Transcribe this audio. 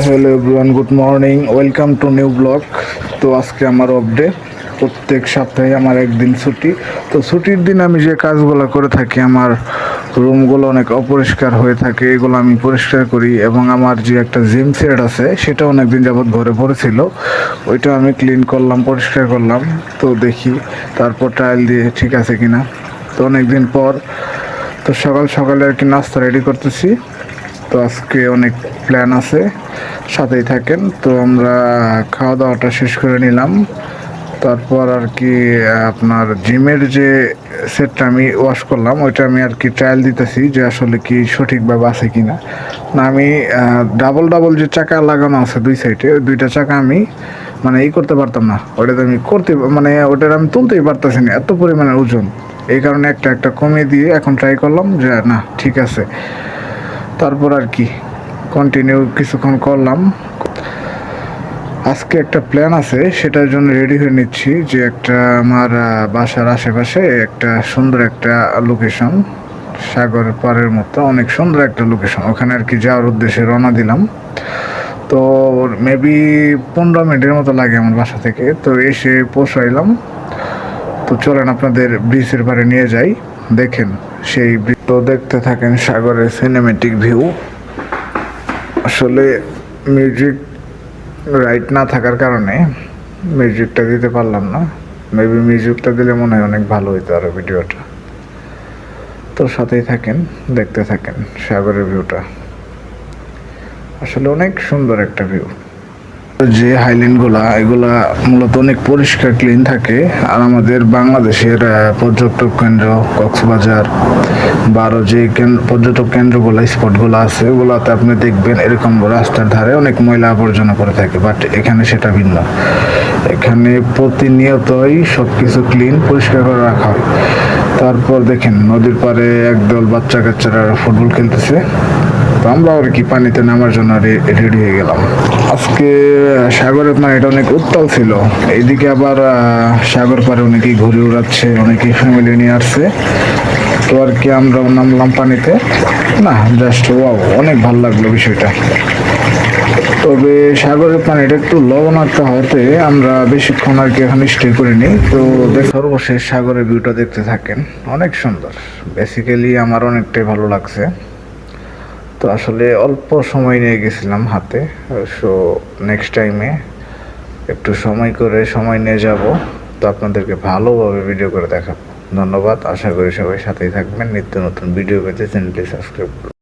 Hello everyone, good morning, welcome to new blog. তো আজকে আমার অফ ডে। প্রত্যেক সপ্তাহে আমার একদিন ছুটি। তো ছুটির দিন আমি যে কাজগুলো করে থাকি, আমার রুমগুলো অনেক অপরিষ্কার হয়ে থাকে, এগুলো আমি পরিষ্কার করি। এবং আমার যে একটা জিম সেট আছে, সেটা অনেক দিন যাবৎ ঘরে পড়েছিল, ওইটা আমি ক্লিন করলাম, পরিষ্কার করলাম। তো দেখি তারপর ট্রায়াল দিয়ে ঠিক আছে কিনা। তো অনেক দিন পর তো সকাল সকালে আর কি নাস্তা রেডি করতেছি। তো আজকে অনেক প্ল্যান আছে, সাথেই থাকেন। তো আমরা খাওয়া দাওয়াটা শেষ করে নিলাম। তারপর আর কি আপনার জিমের যে সেটটা আমি ওয়াশ করলাম, ওইটা আমি আর কি ট্রায়াল দিতেছি যে আসলে কি সঠিকভাবে আছে কি না। না, আমি ডাবল ডাবল যে চাকা লাগানো আছে দুই সাইডে, দুইটা চাকা আমি মানে করতে পারতাম না। ওইটাতে আমি ওটার আমি তুলতেই পারতেছি না, এত পরিমাণে ওজন। এই কারণে একটা একটা কমিয়ে দিয়ে এখন ট্রাই করলাম যে না, ঠিক আছে। তারপর আর কি কন্টিনিউ কিছুক্ষণ করলাম। আজকে একটা প্ল্যান আছে, সেটার জন্য রেডি হয়ে নিচ্ছি। যে একটা আমার বাসার আশেপাশে একটা সুন্দর একটা লোকেশন, সাগর পাড়ের মতো অনেক সুন্দর একটা লোকেশন, ওখানে আর কি যাওয়ার উদ্দেশ্যে রওনা দিলাম। তো মেবি 15 মিনিটের মতো লাগে আমার বাসা থেকে। তো এসে পৌঁছাইলাম। তো চলেন আপনাদের ব্রিজের পাড়ে নিয়ে যাই, দেখেন সেই ব্রিজ। তো দেখতে থাকেন সাগরের সিনেমেটিক ভিউ। আসলে মিউজিক রাইট না থাকার কারণে মিউজিকটা দিতে পারলাম না। মেবি মিউজিকটা দিলে মনে হয় অনেক ভালো হইতো আরো ভিডিওটা। তো সাথেই থাকেন, দেখতে থাকেন সাগরের ভিউটা। আসলে অনেক সুন্দর একটা ভিউ। যে হাইল্যান্ডগুলা, এগুলা মূলত অনেক পরিষ্কার ক্লিন থাকে। আর আমাদের বাংলাদেশের পর্যটক কেন্দ্র কক্সবাজার বা আরও যে পর্যটক কেন্দ্রগুলো, স্পটগুলো আছে, ওগুলোতে আপনি দেখবেন এরকম রাস্তার ধারে অনেক ময়লা আবর্জনা করে থাকে। বাট এখানে সেটা ভিন্ন। এখানে প্রতিনিয়তই সব কিছু ক্লিন পরিষ্কার করে রাখা হয়। তারপর দেখেন নদীর পাড়ে একদল বাচ্চা কাচ্চারা ফুটবল খেলতেছে। তো আমরা আর কি পানিতে নামার জন্য রেডি হয়ে গেলাম। আজকে সাগরের পানিটা অনেক উত্তাল ছিল। এইদিকে আবার সাগর পাড়ে অনেকেই ঘুরে উড়াচ্ছে, অনেকেই ফ্যামিলি নিয়ে আসছে। তো আর কি আমরা নামলাম পানিতে। না, জাস্ট ওয়াও, অনেক ভালো লাগলো বিষয়টা। তবে সাগরের পানিটা একটু লবণাক্ত হতে আমরা বেশিক্ষণ আর কি এখানে স্টে করিনি। তো সর্বশেষ সাগরের ভিউটা দেখতে থাকেন, অনেক সুন্দর। বেসিক্যালি আমার অনেকটাই ভালো লাগছে। তো আসলে অল্প সময় নিয়ে গেছিলাম হাতে। সো নেক্সট টাইমে একটু সময় নিয়ে যাব। তো আপনাদেরকে ভালোভাবে ভিডিও করে দেখাবো। ধন্যবাদ, আশা করি সবাই সাথেই থাকবেন। নিত্য নতুন ভিডিও পেতে চ্যানেলটি সাবস্ক্রাইব করুন।